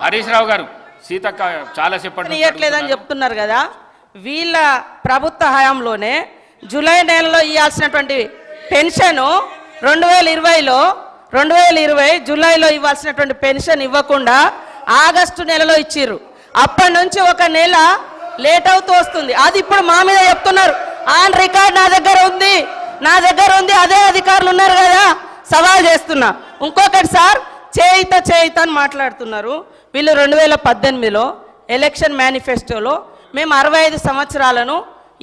హరీష్ రావు గారు సీతక్క చాలా ఇవ్వట్లేదని చెప్తున్నారు కదా, వీళ్ళ ప్రభుత్వ హయాంలోనే జూలై నెలలో ఇవ్వాల్సినటువంటి పెన్షన్ 2020 జూలైలో ఇవ్వాల్సినటువంటి పెన్షన్ ఇవ్వకుండా ఆగస్టు నెలలో ఇచ్చిర్రు. అప్పటి నుంచి ఒక నెల లేట్ అవుతూ వస్తుంది. అది ఇప్పుడు మా మీద చెప్తున్నారు. ఆన్ రికార్డ్ నా దగ్గర ఉంది, అదే అధికారులు ఉన్నారు కదా, సవాల్ చేస్తున్నా. ఇంకొకటి సార్, చేయిత అని మాట్లాడుతున్నారు. వీళ్ళు 2018లో ఎలక్షన్ మేనిఫెస్టోలో మేము 65 సంవత్సరాలను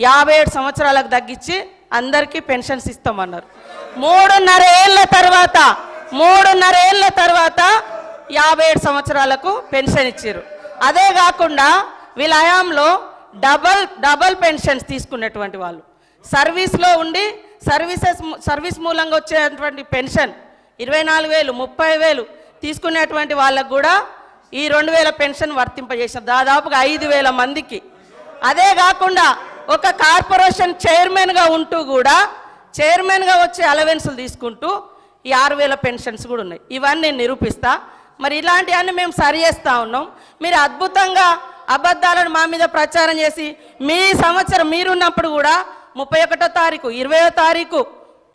57 సంవత్సరాలకు తగ్గించి అందరికీ పెన్షన్స్ ఇస్తామన్నారు. 3.5 ఏళ్ల తర్వాత 57 సంవత్సరాలకు పెన్షన్ ఇచ్చారు. అదే కాకుండా వీళ్ళ హయాంలో డబల్ పెన్షన్స్ తీసుకున్నటువంటి వాళ్ళు, సర్వీస్లో ఉండి సర్వీస్ మూలంగా వచ్చేటువంటి పెన్షన్ 24,000 30,000 తీసుకునేటువంటి వాళ్ళకు కూడా ఈ 2,000 పెన్షన్ వర్తింపజేసారు, దాదాపుగా 5,000 మందికి. అదే కాకుండా ఒక కార్పొరేషన్ చైర్మన్గా ఉంటూ కూడా చైర్మన్గా వచ్చే అలవెన్సులు తీసుకుంటూ ఈ 6,000 పెన్షన్స్ కూడా ఉన్నాయి. ఇవన్నీ నేను నిరూపిస్తా. మరి ఇలాంటివన్నీ మేము సరి చేస్తూ ఉన్నాం. మీరు అద్భుతంగా అబద్ధాలను మా మీద ప్రచారం చేసి మీ సంవత్సరం మీరున్నప్పుడు కూడా 31వ తారీఖు 20వ తారీఖు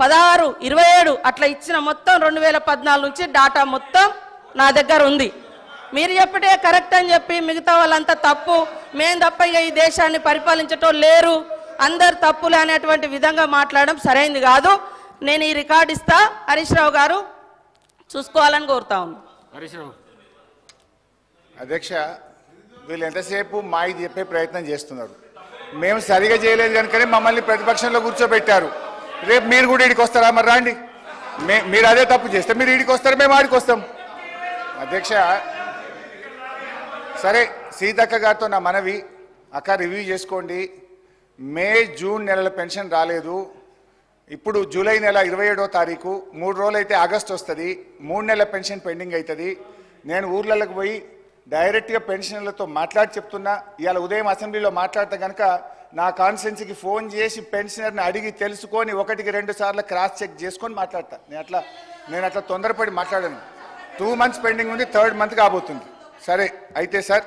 16 27 అట్లా ఇచ్చిన మొత్తం 2014 నుంచి డాటా మొత్తం నా దగ్గర ఉంది. మీరు చెప్పటే కరెక్ట్ అని చెప్పి మిగతా వాళ్ళంతా తప్పు, మేము తప్ప ఇక ఈ దేశాన్ని పరిపాలించటం లేరు, అందరు తప్పులు అనేటువంటి విధంగా మాట్లాడడం సరైంది కాదు. నేను ఈ రికార్డు ఇస్తా, హరీష్ రావు గారు చూసుకోవాలని కోరుతా ఉన్నాను. హరీష్ రావు అధ్యక్ష, వీళ్ళు ఎంతసేపు మాకు చెప్పే ప్రయత్నం చేస్తున్నారు. మేము సరిగా చేయలేదు కనుకనే మమ్మల్ని ప్రతిపక్షంలో కూర్చోబెట్టారు. రేపు మీరు కూడా ఈడికి వస్తారా? మరి రాండి, మీరు అదే తప్పు చేస్తే మీరు ఈడికి వస్తారు, మేము ఆడికి వస్తాం. అధ్యక్ష, సరే సీతక్క గారితో నా మనవి, అక్క రివ్యూ చేసుకోండి. మే జూన్ నెలల పెన్షన్ రాలేదు, ఇప్పుడు జూలై నెల 27వ తారీఖు, 3 రోజులు అయితే ఆగస్ట్ వస్తుంది, 3 నెలల పెన్షన్ పెండింగ్ అవుతుంది. నేను ఊర్లలోకి పోయి డైరెక్ట్గా పెన్షనర్లతో మాట్లాడి చెప్తున్నా. ఇవాళ ఉదయం అసెంబ్లీలో మాట్లాడితే కనుక నా కాన్స్టిట్యున్సీకి ఫోన్ చేసి పెన్షనర్ని అడిగి తెలుసుకొని 1కి 2 సార్లు క్రాస్ చెక్ చేసుకొని మాట్లాడతా. నేను అట్లా తొందరపడి మాట్లాడాను. 2 months పెండింగ్ ఉంది, 3rd month కాబోతుంది. సరే అయితే సార్,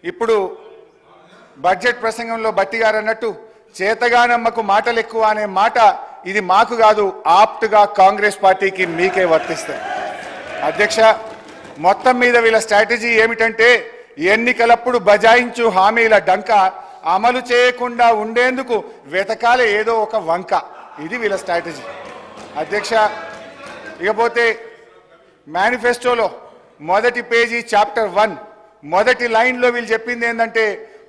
ఇప్పుడు బడ్జెట్ ప్రసంగంలో బట్టి గారు అన్నట్టు చేతగానమ్మకు మాటలు ఎక్కువ అనే మాట ఇది మాకు కాదు, ఆప్ట్గా కాంగ్రెస్ పార్టీకి మీకే వర్తిస్తుంది. అధ్యక్ష, మొత్తం మీద వీళ్ళ స్ట్రాటజీ ఏమిటంటే ఎన్నికలప్పుడు బజాయించు హామీల డంక అమలు చేయకుండా ఉండేందుకు వెతకాలే ఏదో ఒక వంక. ఇది వీళ్ళ స్ట్రాటజీ. అధ్యక్ష, ఇకపోతే మేనిఫెస్టోలో మొదటి పేజీ చాప్టర్ 1 మొదటి లైన్లో వీళ్ళు చెప్పింది ఏంటంటే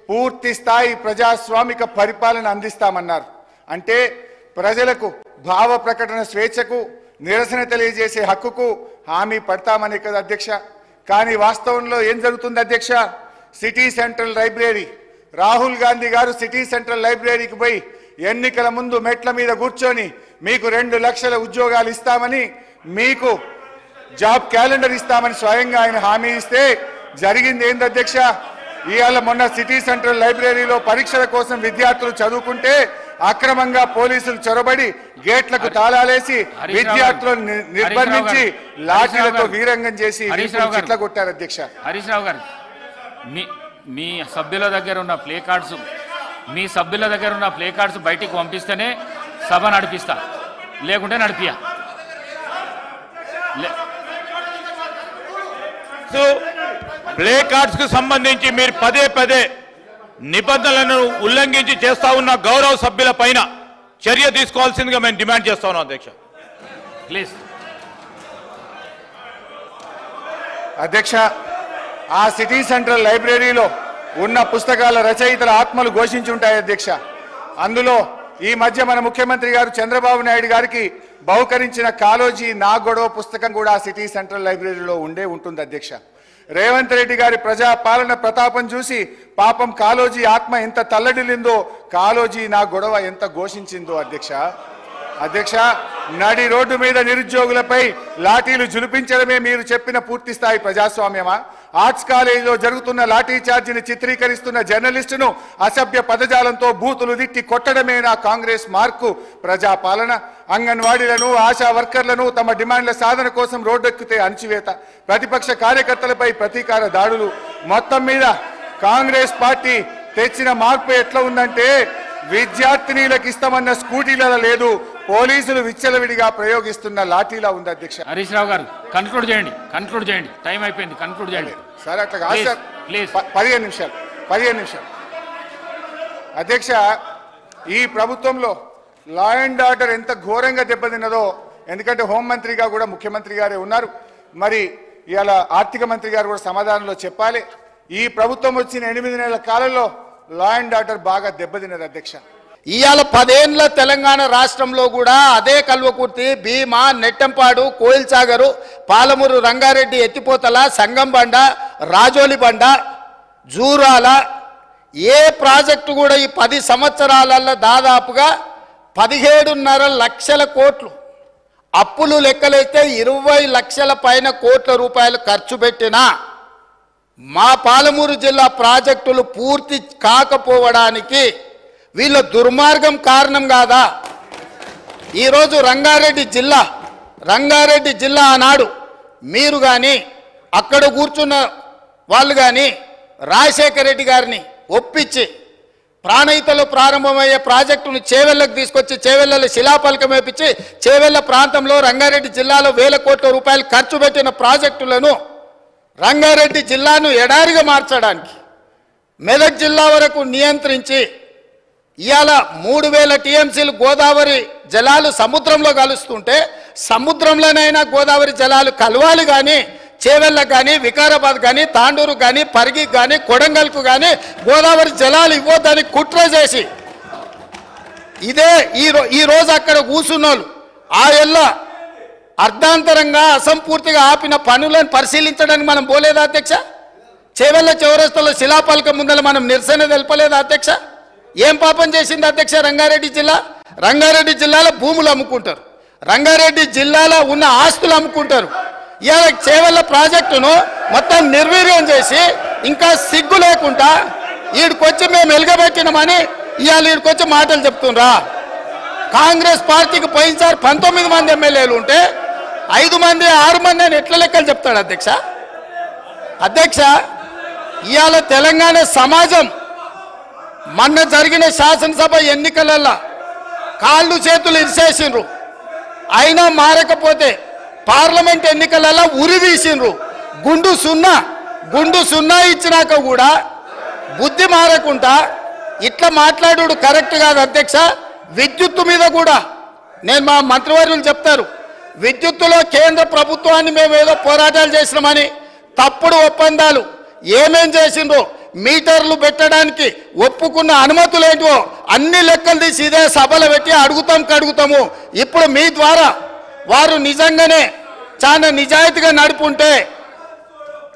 పూర్తి స్థాయి ప్రజాస్వామిక పరిపాలన అందిస్తామన్నారు. అంటే ప్రజలకు భావ ప్రకటన స్వేచ్ఛకు, నిరసన తెలియజేసే హక్కుకు హామీ పడతామని కదా అధ్యక్ష. కానీ వాస్తవంలో ఏం జరుగుతుంది అధ్యక్ష? City central library, Rahul Gandhi గారు సిటీ సెంట్రల్ లైబ్రరీకి పోయి ఎన్నికల ముందు మెట్ల మీద కూర్చొని మీకు 2 లక్షల ఉద్యోగాలు ఇస్తామని, మీకు జాబ్ క్యాలెండర్ ఇస్తామని స్వయంగా ఆయన హామీ ఇస్తే జరిగింది ఏంది అధ్యక్ష? ఇవాళ మొన్న సిటీ సెంట్రల్ లైబ్రరీలో పరీక్షల కోసం విద్యార్థులు చదువుకుంటే అక్రమంగా పోలీసులు చొరబడి గేట్లకు తాళాలేసి విద్యార్థులను నిర్బంధించి లాఠీలతో వీరంగం చేసి చిట్ల కొట్టారు అధ్యక్ష. హరీష్ రావు గారు, మీ సభ్యుల దగ్గర ఉన్న ప్లే కార్డ్స్ బయటికి పంపిస్తేనే సభ నడిపిస్తా, లేకుంటే నడిపియా. ప్లే కార్డ్స్ కు సంబంధించి మీరు పదే నిబంధనలను ఉల్లంఘించి చేస్తా ఉన్న గౌరవ సభ్యుల పైన చర్య తీసుకోవాల్సిందిగా మేము డిమాండ్ చేస్తా ఉన్నాం అధ్యక్ష. ప్లీజ్. అధ్యక్ష, ఆ సిటీ సెంట్రల్ లైబ్రరీలో ఉన్న పుస్తకాల రచయితల ఆత్మలు ఘోషించుంటాయి అధ్యక్ష. అందులో ఈ మధ్య మన ముఖ్యమంత్రి గారు చంద్రబాబు నాయుడు గారికి బహుకరించిన కాలోజీ నా గొడవ పుస్తకం కూడా ఆ సిటీ సెంట్రల్ లైబ్రరీలో ఉంటుంది అధ్యక్ష. రేవంత్ రెడ్డి గారి ప్రజా పాలన ప్రతాపం చూసి పాపం కాలోజీ ఆత్మ ఎంత తల్లడిల్లిందో, కాలోజీ నా గొడవ ఎంత ఘోషించిందో అధ్యక్ష. అధ్యక్ష, నడి రోడ్డు మీద నిరుద్యోగులపై లాఠీలు జులిపించడమే మీరు చెప్పిన పూర్తి స్థాయి ప్రజాస్వామ్యమా? ఆర్ట్స్ కాలేజీలో జరుగుతున్న లాఠీ చార్జిని చిత్రీకరిస్తున్న జర్నలిస్టును అసభ్య పదజాలంతో బూతులు తిట్టి కొట్టడమేనా కాంగ్రెస్ మార్కు ప్రజాపాలన? అంగన్వాడీలను, ఆశా వర్కర్లను తమ డిమాండ్ల సాధన కోసం రోడ్డెక్కితే అణచివేత, ప్రతిపక్ష కార్యకర్తలపై ప్రతీకార దాడులు. మొత్తం మీద కాంగ్రెస్ పార్టీ తెచ్చిన మార్పు ఎట్లా ఉందంటే విద్యార్థినీలకు ఇస్తామన్న స్కూటీల లేదు, పోలీసులు విచ్చలవిడిగా ప్రయోగిస్తున్న లాఠీలా ఉంది అధ్యక్ష. హరీష్ రావు గారు కన్క్లూడ్ చేయండి, టైం అయిపోయింది, కన్క్లూడ్ చేయండి సార్. అట్లా కాదు సార్, ప్లీజ్ 15 నిమిషాలు. అధ్యక్ష, ఈ ప్రభుత్వంలో లా అండ్ ఆర్డర్ ఎంత ఘోరంగా దెబ్బతిన్నదో, ఎందుకంటే హోంమంత్రిగా కూడా ముఖ్యమంత్రి గారే ఉన్నారు, మరి ఇవాళ ఆర్థిక మంత్రి గారు కూడా సమాధానంలో చెప్పాలి. ఈ ప్రభుత్వం వచ్చిన 8 నెలల కాలంలో లా అండ్ ఆర్డర్ బాగా దెబ్బతిన్నది అధ్యక్ష. ఇవాళ 10 ఏళ్ల తెలంగాణ రాష్ట్రంలో కూడా అదే కల్వకుర్తి, భీమా, నెట్టంపాడు, కోయిల్సాగరు, పాలమూరు రంగారెడ్డి, ఎత్తిపోతల, సంగంబండ, రాజోలిబండ, జూరాల ఏ ప్రాజెక్టు కూడా ఈ 10 సంవత్సరాలలో దాదాపుగా 17.5 లక్షల కోట్లు అప్పులు లెక్కలైతే 20 లక్షల పైన కోట్ల రూపాయలు ఖర్చు పెట్టినా మా పాలమూరు జిల్లా ప్రాజెక్టులు పూర్తి కాకపోవడానికి వీళ్ళ దుర్మార్గం కారణం కాదా? ఈరోజు రంగారెడ్డి జిల్లా ఆనాడు మీరు కానీ అక్కడ కూర్చున్న వాళ్ళు కానీ రాజశేఖర రెడ్డి గారిని ఒప్పించి ప్రాణహితలో ప్రారంభమయ్యే ప్రాజెక్టును చేవెళ్లకు తీసుకొచ్చి చేవెళ్లలో శిలాఫలకం వేపించి చేవెళ్ల ప్రాంతంలో రంగారెడ్డి జిల్లాలో 1000 కోట్ల రూపాయలు ఖర్చు పెట్టిన ప్రాజెక్టులను రంగారెడ్డి జిల్లాను ఎడారిగా మార్చడానికి మెదక్ జిల్లా వరకు నియంత్రించి ఇవాళ 3000 టీఎంసీలు గోదావరి జలాలు సముద్రంలో కలుస్తుంటే సముద్రంలోనైనా గోదావరి జలాలు కలవాలి కానీ చేవెళ్ళకు కానీ వికారాబాద్ కానీ తాండూరు కానీ పరిగికి కానీ కొడంగల్కు కానీ గోదావరి జలాలు ఇవ్వద్దని కుట్ర చేసి ఇదే ఈ రోజు అక్కడ కూర్చున్నోళ్ళు ఆ ఎల్ల అర్ధాంతరంగా అసంపూర్తిగా ఆపిన పనులను పరిశీలించడానికి మనం పోలేదా అధ్యక్ష? చేవెళ్ళ చౌరస్తాలో శిలాఫలకం ముందర మనం నిరసన తెలపలేదా అధ్యక్ష? ఏం పాపం చేసింది అధ్యక్ష రంగారెడ్డి జిల్లా? రంగారెడ్డి జిల్లాలో భూములు అమ్ముకుంటారు, రంగారెడ్డి జిల్లాలో ఉన్న ఆస్తులు అమ్ముకుంటారు. ఇవాళ చేవెళ్ళ ప్రాజెక్టును మొత్తం నిర్వీర్యం చేసి ఇంకా సిగ్గు లేకుండా వీడికొచ్చి మేము ఎలుగబెట్టినామని ఇవాళ వీడికొచ్చి మాటలు చెప్తుండ్రా? కాంగ్రెస్ పార్టీకి పోయినసారి 19 మంది ఎమ్మెల్యేలు ఉంటే 5 మంది 6 మంది అని ఎట్లా లెక్కలు చెప్తాడు అధ్యక్ష? అధ్యక్ష, ఇవాళ తెలంగాణ సమాజం మొన్న జరిగిన శాసనసభ ఎన్నికలలో కాళ్ళు చేతులు ఇరిసేసిండ్రు, అయినా మారకపోతే పార్లమెంట్ ఎన్నికలలో ఉరి తీసిండ్రు. గుండు సున్నా ఇచ్చినాక కూడా బుద్ధి మారకుండా ఇట్లా మాట్లాడు కరెక్ట్ కాదు అధ్యక్ష. విద్యుత్తు మీద కూడా నేను మా మంత్రివర్యులు చెప్తారు, విద్యుత్తులో కేంద్ర ప్రభుత్వాన్ని మేము ఏదో పోరాటాలు చేసినామని తప్పుడు ఒప్పందాలు ఏమేం చేసిండ్రో మీటర్లు పెట్టడానికి ఒప్పుకున్న అనుమతులు ఏంటో అన్ని లెక్కలు తీసి ఇదే సభలు పెట్టి అడుగుతాము. ఇప్పుడు మీ ద్వారా వారు నిజంగానే చాలా నిజాయితీగా నడుపుంటే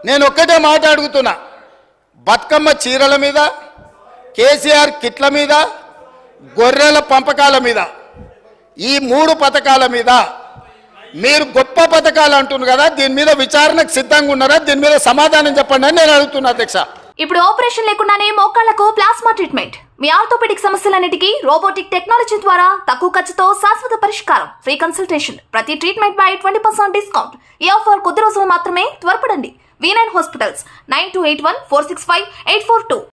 నేను ఒక్కటే మాట అడుగుతున్నా, బతుకమ్మ చీరల మీద, కేసీఆర్ కిట్ల మీద, గొర్రెల పంపకాల మీద, ఈ 3 పథకాల మీద మీరు గొప్ప పథకాలు అంటున్నారు కదా, దీని మీద విచారణకు సిద్ధంగా ఉన్నారా? దీని మీద సమాధానం చెప్పండి అని నేను అడుగుతున్నా అధ్యక్ష. ఇప్పుడు ఆపరేషన్ లేకుండానే మోకాళ్లకు ప్లాస్మా ట్రీట్మెంట్, మీ ఆర్థోపెడిక్ సమస్యలన్నిటికీ రోబోటిక్ టెక్నాలజీ ద్వారా తక్కువ ఖర్చుతో శాశ్వత పరిష్కారం, ఫ్రీ కన్సల్టేషన్, ప్రతి ట్రీట్మెంట్ పై 20% డిస్కౌంట్. ఈ ఆఫర్ కొద్ది రోజులు మాత్రమే, త్వరపడండి. V9 hospitals 9281465842.